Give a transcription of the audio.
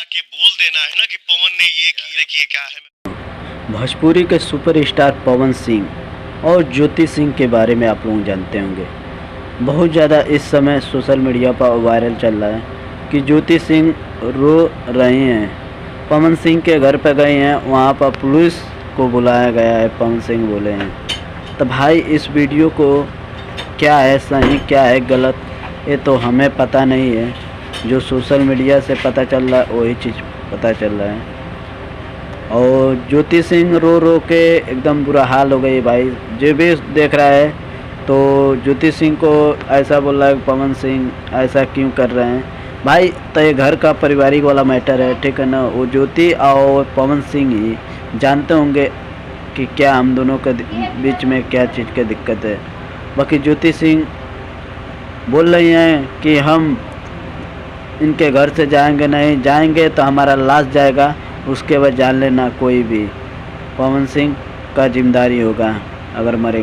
के बोल देना है ना कि पवन ने ये किया। देखिए क्या है, भोजपुरी के सुपरस्टार पवन सिंह और ज्योति सिंह के बारे में आप लोग जानते होंगे। बहुत ज़्यादा इस समय सोशल मीडिया पर वायरल चल रहा है कि ज्योति सिंह रो रही हैं, पवन सिंह के घर पर गए हैं, वहाँ पर पुलिस को बुलाया गया है, पवन सिंह बोले हैं। तो भाई इस वीडियो को क्या है सही क्या है गलत, ये तो हमें पता नहीं है। जो सोशल मीडिया से पता चल रहा है वही चीज़ पता चल रहा है। और ज्योति सिंह रो रो के एकदम बुरा हाल हो गई भाई। जो भी देख रहा है तो ज्योति सिंह को ऐसा बोल रहा है पवन सिंह ऐसा क्यों कर रहे हैं भाई। तो ये घर का पारिवारिक वाला मैटर है, ठीक है ना। वो ज्योति और पवन सिंह ही जानते होंगे कि क्या हम दोनों के बीच में क्या चीज़ की दिक्कत है। बाकी ज्योति सिंह बोल रही हैं कि हम इनके घर से जाएंगे नहीं, जाएंगे तो हमारा लाश जाएगा, उसके बाद जान लेना कोई भी पवन सिंह का जिम्मेदारी होगा अगर मरेंगे।